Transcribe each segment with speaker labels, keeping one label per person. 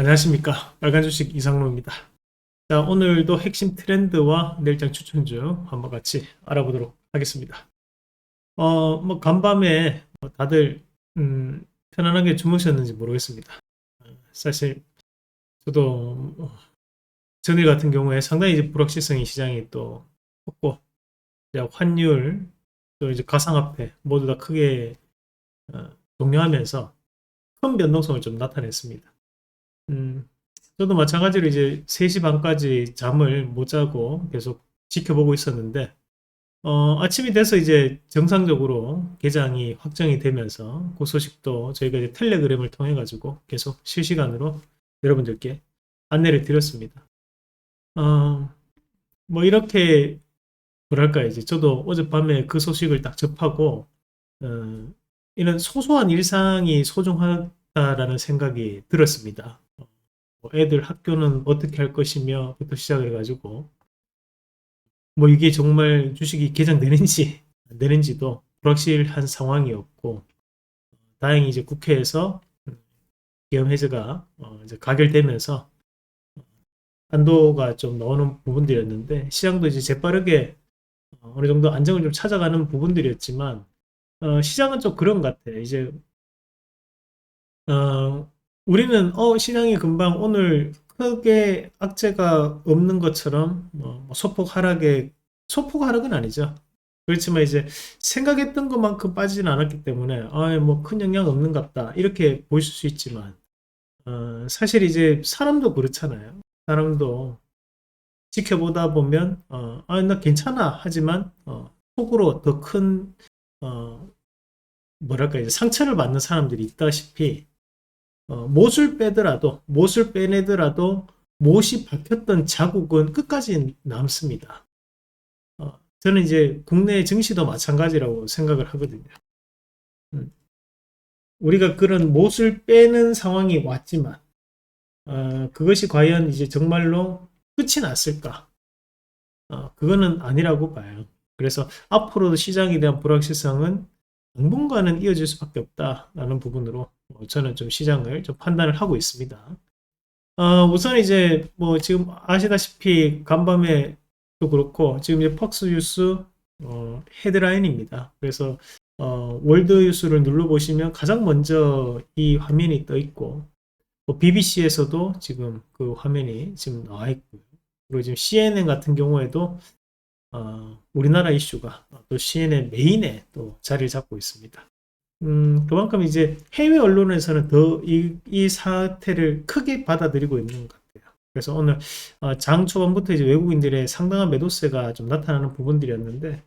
Speaker 1: 안녕하십니까. 빨간 주식 이상로입니다. 자, 오늘도 핵심 트렌드와 내일장 추천주 한번 같이 알아보도록 하겠습니다. 간밤에 다들, 편안하게 주무셨는지 모르겠습니다. 사실, 저도, 전일 같은 경우에 상당히 이제 불확실성이 시장이 또 컸고, 이제 환율, 또 이제 가상화폐 모두 다 크게, 동요하면서 큰 변동성을 좀 나타냈습니다. 음, 저도 마찬가지로 이제 3시 반까지 잠을 못 자고 계속 지켜보고 있었는데, 아침이 돼서 이제 정상적으로 개장이 확정이 되면서 그 소식도 저희가 이제 텔레그램을 통해 가지고 계속 실시간으로 여러분들께 안내를 드렸습니다. 어, 뭐 이렇게 뭐랄까 이제 저도 어젯밤에 그 소식을 딱 접하고 이런 소소한 일상이 소중하다라는 생각이 들었습니다. 뭐 애들 학교는 어떻게 할 것이며부터 시작을 해가지고 뭐 이게 정말 주식이 개장되는지 안 되는지도 불확실한 상황이었고, 다행히 이제 국회에서 계엄 해제가 이제 가결되면서 한도가 좀 나오는 부분들이었는데, 시장도 이제 재빠르게 어느 정도 안정을 좀 찾아가는 부분들이었지만, 시장은 좀 그런 것 같아요. 이제 우리는 시장이 금방 오늘 크게 악재가 없는 것처럼 뭐 소폭 하락은 아니죠. 그렇지만 이제 생각했던 것만큼 빠지진 않았기 때문에 뭐 큰 영향 없는 것 같다 이렇게 보실 수 있지만, 사실 이제 사람도 그렇잖아요. 사람도 지켜보다 보면 나 괜찮아 하지만 속으로 더 큰 뭐랄까 이제 상처를 받는 사람들이 있다시피, 못을 빼내더라도 못이 박혔던 자국은 끝까지 남습니다. 저는 이제 국내 증시도 마찬가지라고 생각을 하거든요. 음, 우리가 그런 못을 빼는 상황이 왔지만, 그것이 과연 이제 정말로 끝이 났을까? 그거는 아니라고 봐요. 그래서 앞으로도 시장에 대한 불확실성은 당분간은 이어질 수밖에 없다라는 부분으로 저는 좀 시장을 좀 판단을 하고 있습니다. 우선 이제 뭐 지금 아시다시피 간밤에 또 그렇고 지금 이제 퍽스 뉴스 헤드라인입니다. 그래서 월드 뉴스를 눌러보시면 가장 먼저 이 화면이 떠 있고, 또 BBC에서도 지금 그 화면이 지금 나와 있고요. 그리고 지금 CNN 같은 경우에도 우리나라 이슈가 또 CNN 메인에 또 자리를 잡고 있습니다. 그만큼 이제 해외 언론에서는 더 이 사태를 크게 받아들이고 있는 것 같아요. 그래서 오늘 장 초반부터 이제 외국인들의 상당한 매도세가 좀 나타나는 부분들이었는데,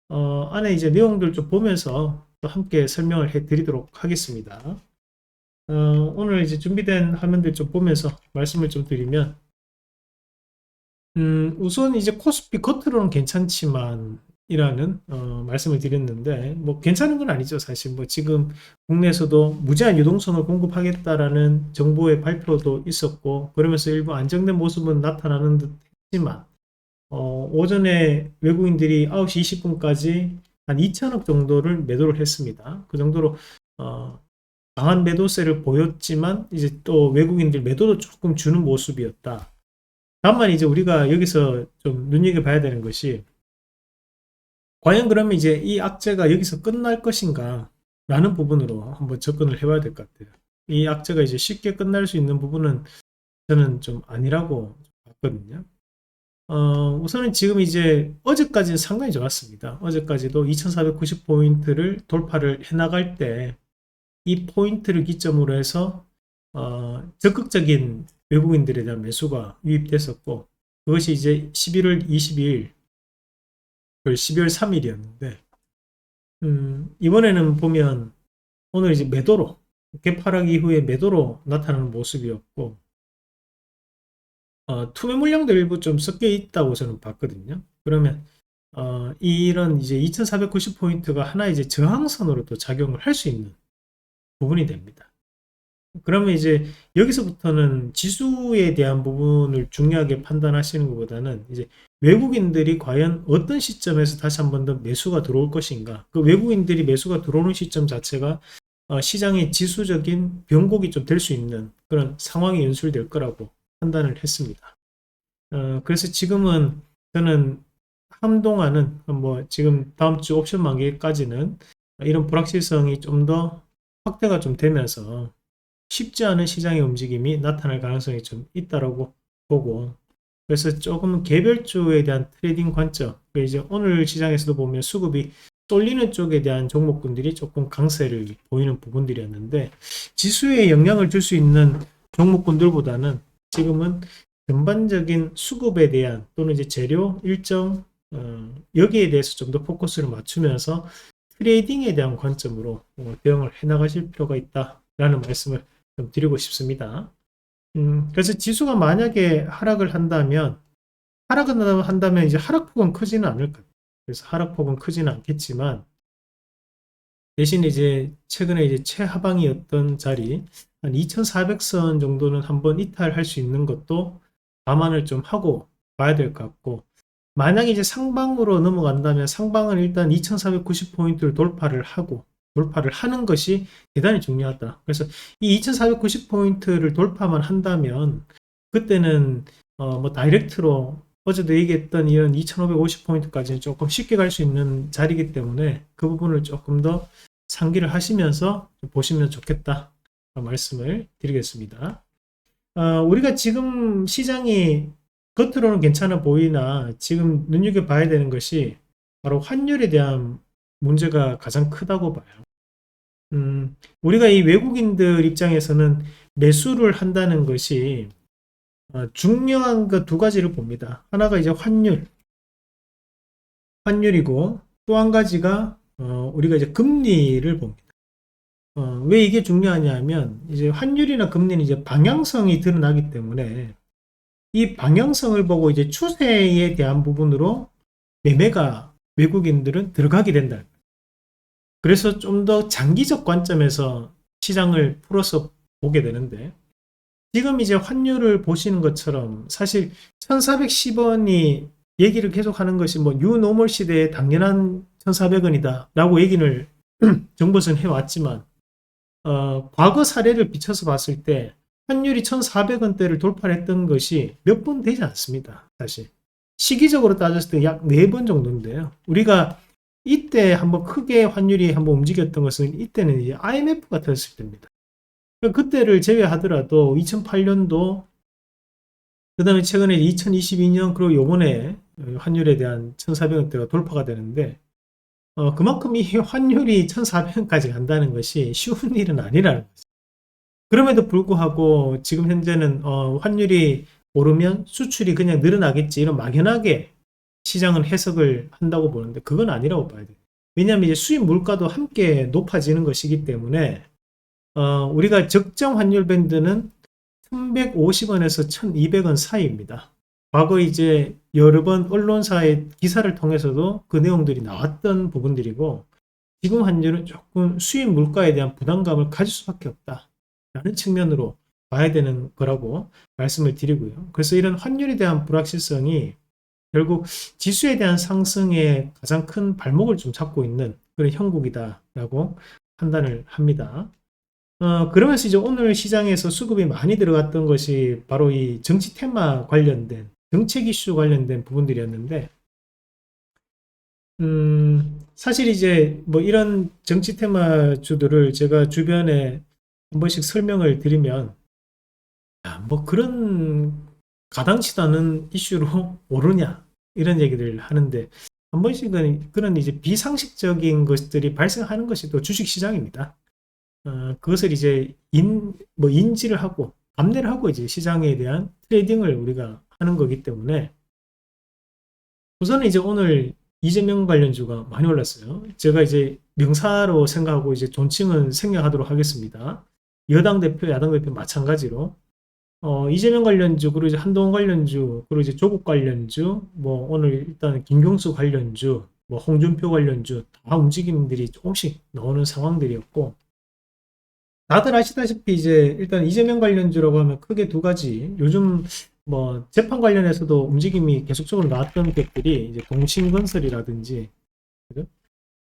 Speaker 1: 안에 이제 내용들 좀 보면서 또 함께 설명을 해 드리도록 하겠습니다. 오늘 이제 준비된 화면들 좀 보면서 말씀을 좀 드리면, 우선 이제 코스피 겉으로는 괜찮지만 이라는 말씀을 드렸는데, 뭐 괜찮은 건 아니죠. 사실 뭐 지금 국내에서도 무제한 유동성을 공급하겠다라는 정부의 발표도 있었고, 그러면서 일부 안정된 모습은 나타나는 듯 했지만, 오전에 외국인들이 9시 20분까지 한 2천억 정도를 매도를 했습니다. 그 정도로 강한 매도세를 보였지만 이제 또 외국인들 매도도 조금 주는 모습이었다. 다만 이제 우리가 여기서 좀 눈여겨봐야 되는 것이, 과연 그러면 이제 이 악재가 여기서 끝날 것인가 라는 부분으로 한번 접근을 해봐야 될 것 같아요. 이 악재가 이제 쉽게 끝날 수 있는 부분은 저는 좀 아니라고 봤거든요. 우선은 지금 이제 어제까지는 상당히 좋았습니다. 어제까지도 2490포인트를 돌파를 해나갈 때 이 포인트를 기점으로 해서 적극적인 외국인들에 대한 매수가 유입됐었고, 그것이 이제 11월 22일, 12월 3일이었는데, 이번에는 보면 오늘 이제 매도로, 개파락 이후에 매도로 나타나는 모습이었고, 투매 물량도 일부 좀 섞여 있다고 저는 봤거든요. 그러면 이런 이제 2490포인트가 하나 이제 저항선으로 또 작용을 할 수 있는 부분이 됩니다. 그러면 이제 여기서부터는 지수에 대한 부분을 중요하게 판단하시는 것보다는 이제 외국인들이 과연 어떤 시점에서 다시 한 번 더 매수가 들어올 것인가, 그 외국인들이 매수가 들어오는 시점 자체가 시장의 지수적인 변곡이 좀 될 수 있는 그런 상황이 연출될 거라고 판단을 했습니다. 그래서 지금은 저는 한동안은 뭐 지금 다음 주 옵션 만기까지는 이런 불확실성이 좀 더 확대가 좀 되면서 쉽지 않은 시장의 움직임이 나타날 가능성이 좀 있다라고 보고, 그래서 조금 개별주에 대한 트레이딩 관점, 이제 오늘 시장에서도 보면 수급이 쏠리는 쪽에 대한 종목군들이 조금 강세를 보이는 부분들이었는데, 지수에 영향을 줄 수 있는 종목군들보다는 지금은 전반적인 수급에 대한 또는 이제 재료 일정 여기에 대해서 좀 더 포커스를 맞추면서 트레이딩에 대한 관점으로 대응을 해 나가실 필요가 있다라는 말씀을 좀 드리고 싶습니다. 그래서 지수가 만약에 하락을 한다면 이제 하락폭은 크지는 않을 거예요. 그래서 하락폭은 크지는 않겠지만, 대신 이제 최근에 이제 최하방이었던 자리 한 2400선 정도는 한번 이탈할 수 있는 것도 감안을 좀 하고 봐야 될 것 같고, 만약에 이제 상방으로 넘어간다면 상방은 일단 2490포인트를 돌파를 하는 것이 대단히 중요하다. 그래서 이 2490포인트를 돌파만 한다면 그때는 뭐 다이렉트로 어제도 얘기했던 이런 2550포인트까지는 조금 쉽게 갈 수 있는 자리이기 때문에 그 부분을 조금 더 상기를 하시면서 보시면 좋겠다 말씀을 드리겠습니다. 우리가 지금 시장이 겉으로는 괜찮아 보이나 지금 눈여겨봐야 되는 것이 바로 환율에 대한 문제가 가장 크다고 봐요. 우리가 이 외국인들 입장에서는 매수를 한다는 것이 중요한 그 두 가지를 봅니다. 하나가 이제 환율이고, 또 한 가지가 우리가 이제 금리를 봅니다. 왜 이게 중요하냐면 이제 환율이나 금리는 이제 방향성이 드러나기 때문에 이 방향성을 보고 이제 추세에 대한 부분으로 매매가 외국인들은 들어가게 된다. 그래서 좀 더 장기적 관점에서 시장을 풀어서 보게 되는데, 지금 이제 환율을 보시는 것처럼 사실 1410원이 얘기를 계속 하는 것이 뭐 뉴노멀 시대에 당연한 1400원이다 라고 얘기를 정부에서는 해왔지만, 과거 사례를 비춰서 봤을 때 환율이 1400원대를 돌파했던 것이 몇 번 되지 않습니다. 사실 시기적으로 따졌을 때 약 4번 정도인데요. 우리가 이때 한번 크게 환율이 한번 움직였던 것은 이때는 이제 IMF가 터졌을 때입니다. 그때를 제외하더라도 2008년도, 그 다음에 최근에 2022년, 그리고 요번에 환율에 대한 1400원대가 돌파가 되는데, 그만큼 이 환율이 1400원까지 간다는 것이 쉬운 일은 아니라는 거죠. 그럼에도 불구하고 지금 현재는 환율이 오르면 수출이 그냥 늘어나겠지, 이런 막연하게 시장은 해석을 한다고 보는데 그건 아니라고 봐야 돼요. 왜냐하면 이제 수입 물가도 함께 높아지는 것이기 때문에 우리가 적정 환율 밴드는 1150원에서 1200원 사이입니다. 과거 이제 여러 번 언론사의 기사를 통해서도 그 내용들이 나왔던 부분들이고, 지금 환율은 조금 수입 물가에 대한 부담감을 가질 수밖에 없다 라는 측면으로 봐야 되는 거라고 말씀을 드리고요. 그래서 이런 환율에 대한 불확실성이 결국 지수에 대한 상승에 가장 큰 발목을 좀 잡고 있는 그런 형국이다라고 판단을 합니다. 그러면서 이제 오늘 시장에서 수급이 많이 들어갔던 것이 바로 이 정치 테마 관련된, 정책 이슈 관련된 부분들이었는데, 사실 이제 뭐 이런 정치 테마주들을 제가 주변에 한 번씩 설명을 드리면, 뭐 그런 가당치도 않은 이슈로 오르냐 이런 얘기를 하는데, 한 번씩은 그런 이제 비상식적인 것들이 발생하는 것이 또 주식시장입니다. 그것을 이제 인지를 하고 감내를 하고 이제 시장에 대한 트레이딩을 우리가 하는 거기 때문에, 우선은 이제 오늘 이재명 관련주가 많이 올랐어요. 제가 이제 명사로 생각하고 이제 존칭은 생략하도록 하겠습니다. 여당 대표, 야당 대표 마찬가지로 이재명 관련주, 그리고 이제 한동훈 관련주, 그리고 이제 조국 관련주, 뭐 오늘 일단 김경수 관련주, 뭐 홍준표 관련주 다 움직임들이 조금씩 나오는 상황들이었고, 다들 아시다시피 이제 일단 이재명 관련주라고 하면 크게 두 가지, 요즘 뭐 재판 관련해서도 움직임이 계속적으로 나왔던 것들이 이제 동신건설이라든지, 그죠?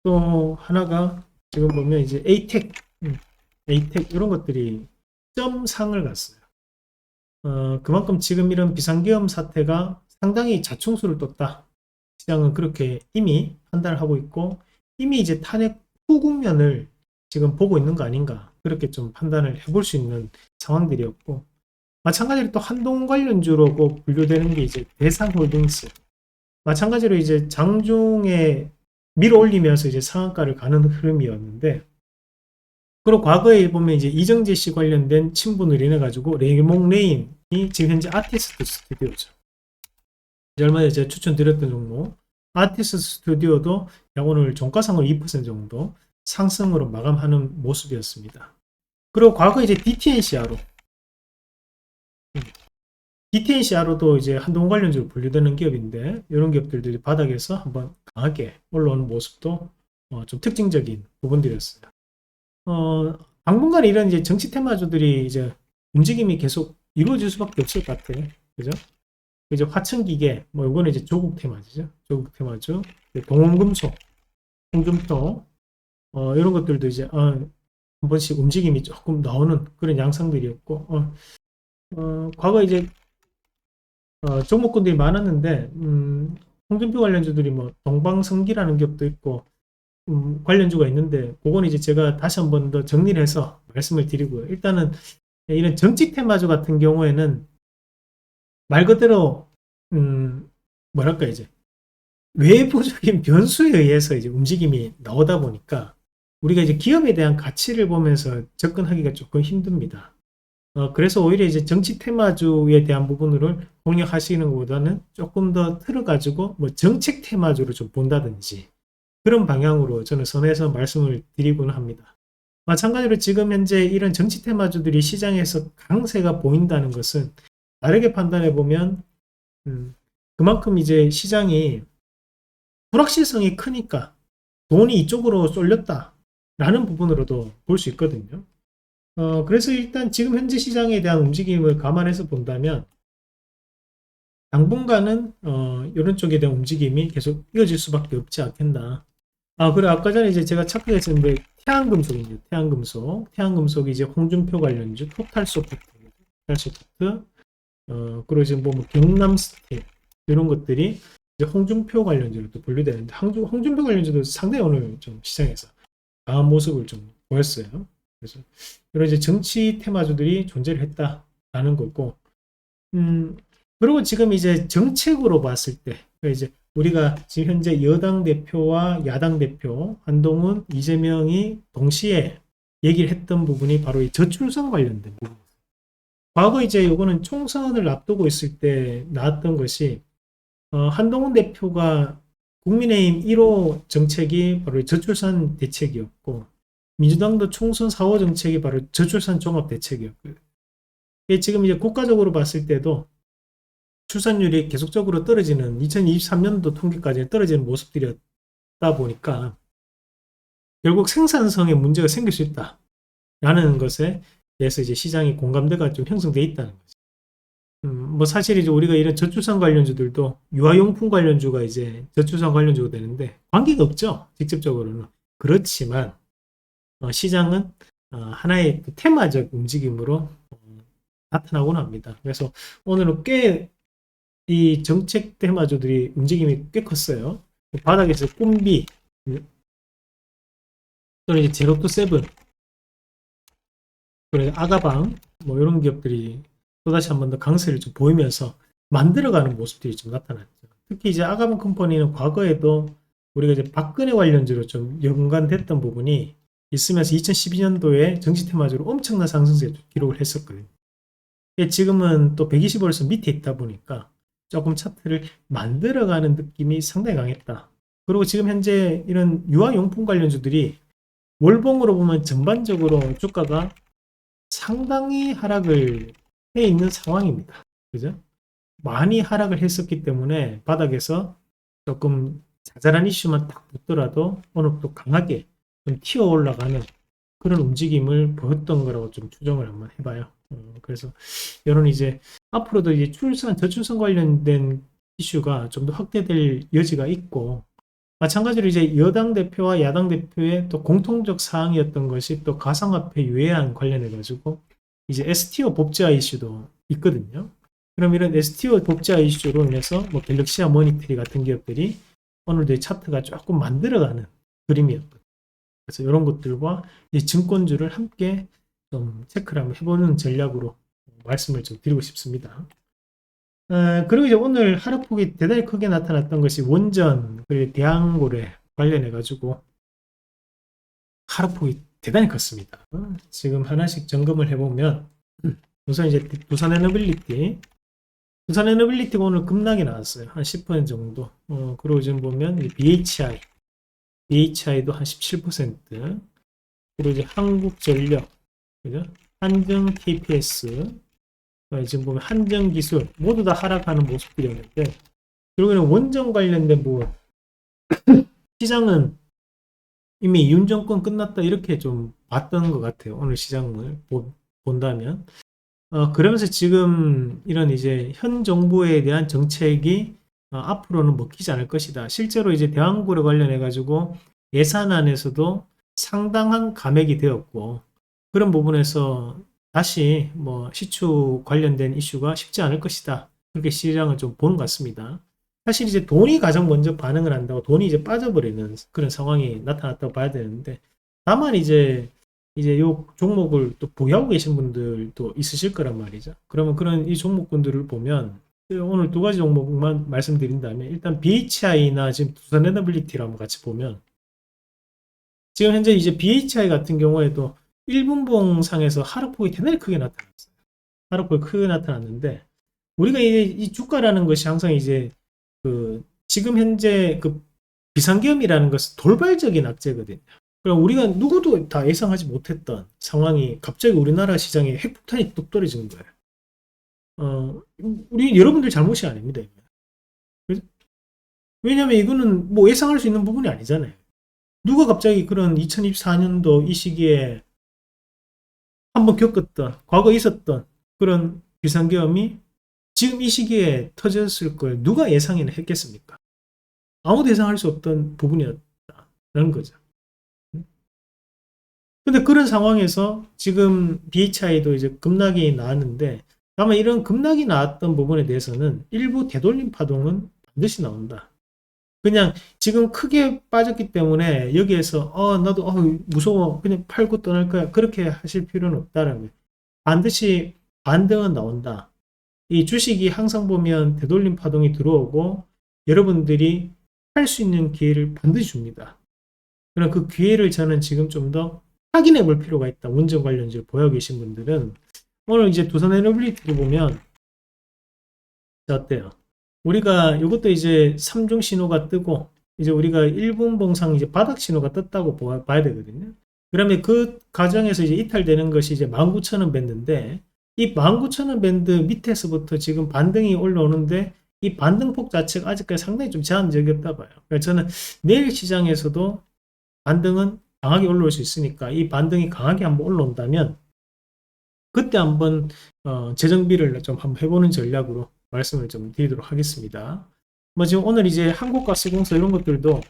Speaker 1: 또 하나가 지금 보면 이제 에이텍 이런 것들이 역점상을 갔어요. 그만큼 지금 이런 비상계엄 사태가 상당히 자충수를 떴다. 시장은 그렇게 이미 판단을 하고 있고, 이미 이제 탄핵 후 국면을 지금 보고 있는 거 아닌가, 그렇게 좀 판단을 해볼 수 있는 상황들이었고, 마찬가지로 또 한동 관련주로 분류되는 게 이제 대상홀딩스. 마찬가지로 이제 장중에 밀어 올리면서 이제 상한가를 가는 흐름이었는데, 그리고 과거에 보면 이제 이정재 씨 관련된 친분을 인해 가지고 레이몽 레인이 지금 현재 아티스트 스튜디오죠. 얼마 전에 제가 추천드렸던 종목 아티스트 스튜디오도 약 오늘 종가상으로 2% 정도 상승으로 마감하는 모습이었습니다. 그리고 과거 이제 DTNCRO DTNCRO도 이제 한동 관련주로 분류되는 기업인데, 이런 기업들도 바닥에서 한번 강하게 올라오는 모습도 좀 특징적인 부분들이었어요. 당분간 이런 이제 정치 테마주들이 이제 움직임이 계속 이루어질 수밖에 없을 것 같아요. 그죠? 이제 화천기계, 뭐 이거는 이제 조국 테마주죠. 조국 테마주, 동원금속, 홍준표, 이런 것들도 이제 한 번씩 움직임이 조금 나오는 그런 양상들이었고, 과거 이제 종목군들이 많았는데, 홍준표 관련주들이 뭐 동방성기라는 기업도 있고, 관련주가 있는데, 그건 이제 제가 다시 한 번 더 정리를 해서 말씀을 드리고요. 일단은 이런 정치 테마주 같은 경우에는 말 그대로 뭐랄까 이제 외부적인 변수에 의해서 이제 움직임이 나오다 보니까 우리가 이제 기업에 대한 가치를 보면서 접근하기가 조금 힘듭니다. 그래서 오히려 이제 정치 테마주에 대한 부분을 공략하시는 것보다는 조금 더 틀어가지고 뭐 정책 테마주로 좀 본다든지 그런 방향으로 저는 선해서 말씀을 드리곤 합니다. 마찬가지로 지금 현재 이런 정치 테마주들이 시장에서 강세가 보인다는 것은 다르게 판단해 보면 그만큼 이제 시장이 불확실성이 크니까 돈이 이쪽으로 쏠렸다라는 부분으로도 볼 수 있거든요. 그래서 일단 지금 현재 시장에 대한 움직임을 감안해서 본다면 당분간은 이런 쪽에 대한 움직임이 계속 이어질 수밖에 없지 않겠나. 그리고 아까 전에 이제 제가 착각했었는데 태양금속입니다. 태양금속이 이제 홍준표 관련주 토탈소프트, 그리고 지금 보면 경남스틸 이런 것들이 이제 홍준표 관련주로 또 분류되는데, 홍준표 관련주도 상당히 오늘 좀 시장에서 강한 모습을 좀 보였어요. 그래서 이런 이제 정치 테마주들이 존재를 했다라는 거고, 그리고 지금 이제 정책으로 봤을 때 이제 우리가 지금 현재 여당 대표와 야당 대표 한동훈, 이재명이 동시에 얘기를 했던 부분이 바로 이 저출산 관련된 부분. 과거 이제 요거는 총선을 앞두고 있을 때 나왔던 것이 한동훈 대표가 국민의힘 1호 정책이 바로 저출산 대책이었고, 민주당도 총선 4호 정책이 바로 저출산 종합 대책이었고요. 지금 이제 국가적으로 봤을 때도 출산율이 계속적으로 떨어지는 2023년도 통계까지 떨어지는 모습들이었다 보니까 결국 생산성에 문제가 생길 수 있다라는 것에 대해서 이제 시장이 공감대가 좀 형성돼 있다는 거죠. 뭐 사실 이제 우리가 이런 저출산 관련주들도 유아용품 관련주가 이제 저출산 관련주가 되는데 관계가 없죠, 직접적으로는. 그렇지만 시장은 하나의 테마적 움직임으로 나타나곤 합니다. 그래서 오늘은 꽤 이 정책 테마주들이 움직임이 꽤 컸어요. 바닥에서 꿈비 또는 이제 제로투 세븐, 그리고 아가방 뭐 이런 기업들이 또다시 한 번 더 강세를 좀 보이면서 만들어가는 모습들이 좀 나타났죠. 특히 이제 아가방 컴퍼니는 과거에도 우리가 이제 박근혜 관련주로 좀 연관됐던 부분이 있으면서 2012년도에 정치 테마주로 엄청난 상승세 기록을 했었거든요. 지금은 또 120월선 밑에 있다 보니까 조금 차트를 만들어가는 느낌이 상당히 강했다. 그리고 지금 현재 이런 유아용품 관련주들이 월봉으로 보면 전반적으로 주가가 상당히 하락을 해 있는 상황입니다. 그죠? 많이 하락을 했었기 때문에 바닥에서 조금 자잘한 이슈만 딱 붙더라도 오늘 또 강하게 좀 튀어 올라가는 그런 움직임을 보였던 거라고 좀 추정을 한번 해봐요. 그래서 이런 이제 앞으로도 이제 저출산 관련된 이슈가 좀 더 확대될 여지가 있고, 마찬가지로 이제 여당 대표와 야당 대표의 또 공통적 사항이었던 것이 또 가상화폐 유예안 관련해 가지고 이제 STO 복제화 이슈도 있거든요. 그럼 이런 STO 복제화 이슈로 인해서 뭐 갤럭시와 모니터리 같은 기업들이 오늘도 차트가 조금 만들어가는 그림이었거든요. 그래서 이런 것들과 이 증권주를 함께 좀 체크를 한번 해보는 전략으로 말씀을 좀 드리고 싶습니다. 그리고 이제 오늘 하락폭이 대단히 크게 나타났던 것이 원전 그리고 대항고래 관련해 가지고 하락폭이 대단히 컸습니다. 지금 하나씩 점검을 해보면 우선 이제 두산 에너빌리티가 오늘 급락이 나왔어요. 한 10% 정도. 그리고 지금 보면 BHI도 한 17%. 그리고 이제 한국전력, 그죠? 한정 KPS, 지금 보면 한정기술 모두 다 하락하는 모습들이었는데 결국에는 원전 관련된 부분 시장은 이미 윤 정권 끝났다 이렇게 좀 봤던 것 같아요. 오늘 시장을 본다면 그러면서 지금 이런 이제 현 정부에 대한 정책이 앞으로는 먹히지 않을 것이다. 실제로 이제 대왕고래 관련해 가지고 예산안에서도 상당한 감액이 되었고 그런 부분에서 다시 뭐 시추 관련된 이슈가 쉽지 않을 것이다. 그렇게 시장은 좀 보는 것 같습니다. 사실 이제 돈이 가장 먼저 반응을 한다고 돈이 이제 빠져버리는 그런 상황이 나타났다고 봐야 되는데 다만 이제 요 종목을 또 보유하고 계신 분들도 있으실 거란 말이죠. 그러면 그런 이 종목군들을 보면 오늘 두 가지 종목만 말씀드린다면 일단 BHI나 지금 두산에너빌리티를 한번 같이 보면 지금 현재 이제 BHI 같은 경우에도 1분봉 상에서 하락폭이 대단히 크게 나타났어요. 하락폭이 크게 나타났는데 우리가 이 주가라는 것이 항상 이제 그 지금 현재 그 비상계엄이라는 것은 돌발적인 악재거든요. 그럼 우리가 누구도 다 예상하지 못했던 상황이 갑자기 우리나라 시장에 핵폭탄이 뚝 떨어진 거예요. 우리 여러분들 잘못이 아닙니다. 왜냐하면 이거는 뭐 예상할 수 있는 부분이 아니잖아요. 누가 갑자기 그런 2024년도 이 시기에 한번 겪었던 과거 있었던 그런 비상계엄이 지금 이 시기에 터졌을 걸 누가 예상이나 했겠습니까? 아무도 예상할 수 없던 부분이었다는 거죠. 근데 그런 상황에서 지금 BHI도 이제 급락이 나왔는데 다만 이런 급락이 나왔던 부분에 대해서는 일부 되돌림 파동은 반드시 나온다. 그냥 지금 크게 빠졌기 때문에 여기에서 나도 무서워 그냥 팔고 떠날 거야 그렇게 하실 필요는 없다라는 거예요. 반드시 반등은 나온다. 이 주식이 항상 보면 되돌림 파동이 들어오고 여러분들이 할 수 있는 기회를 반드시 줍니다. 그럼 그 기회를 저는 지금 좀 더 확인해 볼 필요가 있다. 원전 관련주를 보유하고 계신 분들은 오늘 이제 두산에너빌리티를 보면 어때요? 우리가 이것도 이제 3중 신호가 뜨고 이제 우리가 1분 봉상 이제 바닥 신호가 떴다고 봐야 되거든요. 그러면 그 과정에서 이제 이탈되는 것이 이제 19,000원 밴드인데 이 19,000원 밴드 밑에서부터 지금 반등이 올라오는데 이 반등폭 자체가 아직까지 상당히 좀 제한적이었다 봐요. 그러니까 저는 내일 시장에서도 반등은 강하게 올라올 수 있으니까 이 반등이 강하게 한번 올라온다면 그때 한번 재정비를 좀 한번 해보는 전략으로 말씀을 좀 드리도록 하겠습니다. 뭐 지금 오늘 이제 한국가스공사 이런 것들도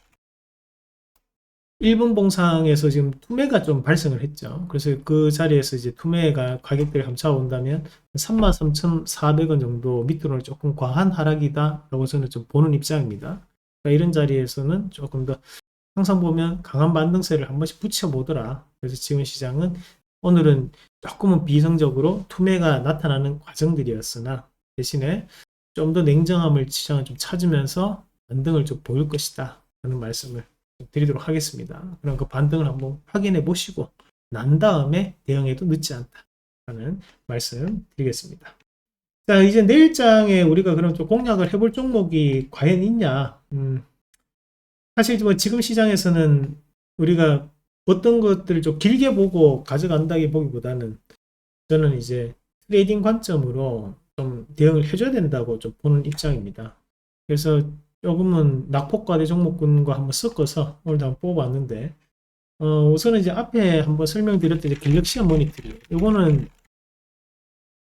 Speaker 1: 1분 봉상에서 지금 투매가 좀 발생을 했죠. 그래서 그 자리에서 이제 투매가 가격대를 한번 잡아온다면 33,400원 정도 밑으로는 조금 과한 하락이다 라고 저는 좀 보는 입장입니다. 그러니까 이런 자리에서는 조금 더 항상 보면 강한 반등세를 한 번씩 붙여보더라. 그래서 지금 시장은 오늘은 조금은 비성적으로 투매가 나타나는 과정들이었으나 대신에 좀 더 냉정함을 시장을 좀 찾으면서 반등을 좀 보일 것이다 라는 말씀을 드리도록 하겠습니다. 그럼 그 반등을 한번 확인해 보시고 난 다음에 대응해도 늦지 않다 라는 말씀 드리겠습니다. 자, 이제 내일장에 우리가 그럼 좀 공략을 해볼 종목이 과연 있냐? 사실 뭐 지금 시장에서는 우리가 어떤 것들을 좀 길게 보고 가져간다기 보기보다는 저는 이제 트레이딩 관점으로 좀 대응을 해줘야 된다고 좀 보는 입장입니다. 그래서 조금은 낙폭과대 종목군과 한번 섞어서 오늘도 한번 뽑아봤는데 우선은 이제 앞에 한번 설명드렸던 이제 갤럭시아 모니터리 이거는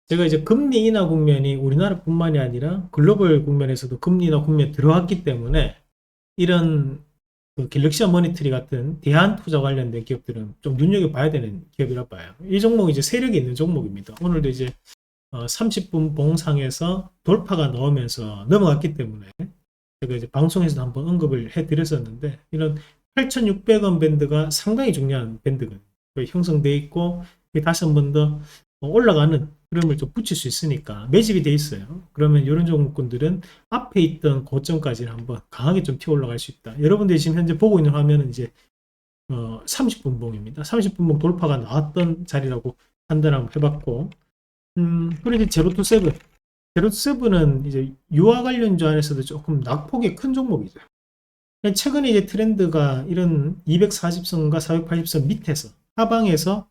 Speaker 1: 제가 이제 금리 인하 국면이 우리나라뿐만이 아니라 글로벌 국면에서도 금리 인하 국면에 들어왔기 때문에 이런 그 갤럭시와 머니터리 같은 대한투자 관련된 기업들은 좀 눈여겨봐야 되는 기업이라 봐요. 이 종목 이제 세력이 있는 종목입니다. 오늘도 이제 30분 봉상에서 돌파가 나오면서 넘어갔기 때문에 제가 이제 방송에서도 한번 언급을 해드렸었는데, 이런 8,600원 밴드가 상당히 중요한 밴드가 형성되어 있고 다시 한 번 더 올라가는 흐름을 좀 붙일 수 있으니까 매집이 돼 있어요. 그러면 이런 종목군들은 앞에 있던 고점까지는 한번 강하게 좀 튀어 올라갈 수 있다. 여러분들이 지금 현재 보고 있는 화면은 이제 30분 봉입니다. 30분 봉 돌파가 나왔던 자리라고 판단 한번 해봤고, 그리고 이제 제로투세븐. 제로투세븐은 이제 유아 관련주 안에서도 조금 낙폭이 큰 종목이죠. 최근에 이제 트렌드가 이런 240선과 480선 밑에서 하방에서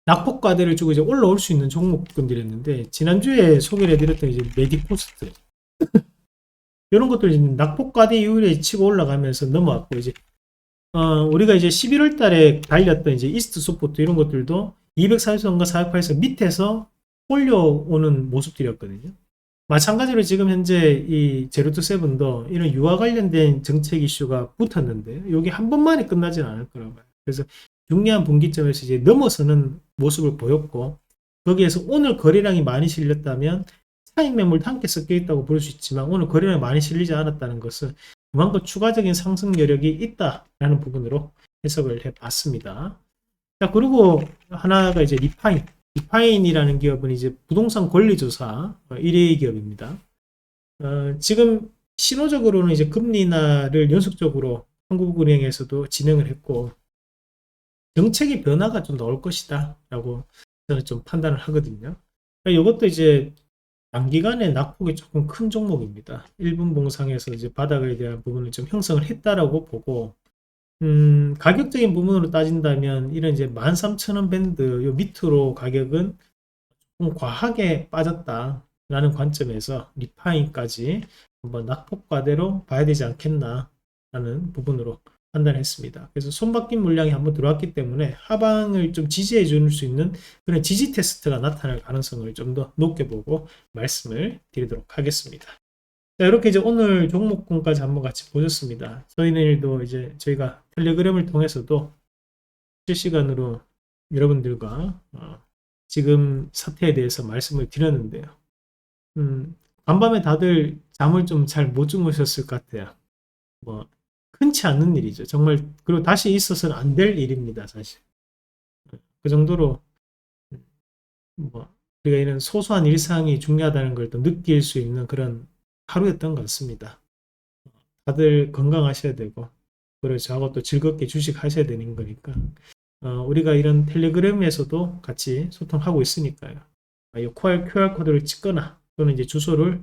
Speaker 1: 낙폭과대를 주고 이제 올라올 수 있는 종목군들이었는데, 지난주에 소개를 해드렸던 이제 메디코스트 이런 것들 이제 낙폭과대 이후에 치고 올라가면서 넘어왔고, 이제 우리가 이제 11월 달에 달렸던 이제 이스트 소포트 이런 것들도 240선과 480선 밑에서 올려오는 모습들이었거든요. 마찬가지로 지금 현재 이 제로투세븐도 이런 유아 관련된 정책 이슈가 붙었는데, 여기 한 번만에 끝나지는 않을 거라고 봐요. 그래서 중요한 분기점에서 이제 넘어서는 모습을 보였고, 거기에서 오늘 거래량이 많이 실렸다면 차익 매물도 함께 섞여 있다고 볼 수 있지만, 오늘 거래량이 많이 실리지 않았다는 것은 그만큼 추가적인 상승 여력이 있다라는 부분으로 해석을 해봤습니다. 자, 그리고 하나가 이제 리파인이라는 기업은 이제 부동산 권리조사 1위 기업입니다. 지금 신호적으로는 이제 금리 인하를 연속적으로 한국은행에서도 진행을 했고, 정책의 변화가 좀 나올 것이다 라고 저는 좀 판단을 하거든요. 이것도 이제 단기간에 낙폭이 조금 큰 종목입니다. 1분 봉상에서 이제 바닥에 대한 부분을 좀 형성을 했다라고 보고, 가격적인 부분으로 따진다면 이런 이제 13,000원 밴드 요 밑으로 가격은 좀 과하게 빠졌다라는 관점에서 리파인까지 한번 낙폭과대로 봐야 되지 않겠나라는 부분으로 판단했습니다. 그래서 손바뀐 물량이 한번 들어왔기 때문에 하방을 좀 지지해 줄 수 있는 그런 지지 테스트가 나타날 가능성을 좀 더 높게 보고 말씀을 드리도록 하겠습니다. 자, 이렇게 이제 오늘 종목군까지 한번 같이 보셨습니다. 저희들도 이제 저희가 텔레그램을 통해서도 실시간으로 여러분들과 지금 사태에 대해서 말씀을 드렸는데요. 간밤에 다들 잠을 좀 잘 못 주무셨을 것 같아요. 뭐 흔치 않는 일이죠. 정말. 그리고 다시 있어서는 안 될 일입니다, 사실. 그 정도로 뭐 우리가 이런 소소한 일상이 중요하다는 걸 또 느낄 수 있는 그런 하루였던 것 같습니다. 다들 건강하셔야 되고, 그리고 저하고 또 즐겁게 주식하셔야 되는 거니까 우리가 이런 텔레그램에서도 같이 소통하고 있으니까요. 이 QR코드를 찍거나 또는 이제 주소를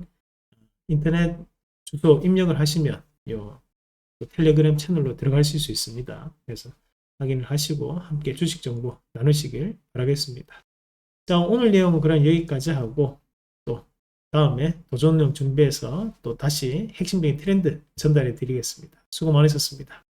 Speaker 1: 인터넷 주소 입력을 하시면 요 텔레그램 채널로 들어가실 수 있습니다. 그래서 확인을 하시고 함께 주식 정보 나누시길 바라겠습니다. 자, 오늘 내용은 그럼 여기까지 하고, 또 다음에 도전용 준비해서 또 다시 핵심적인 트렌드 전달해 드리겠습니다. 수고 많으셨습니다.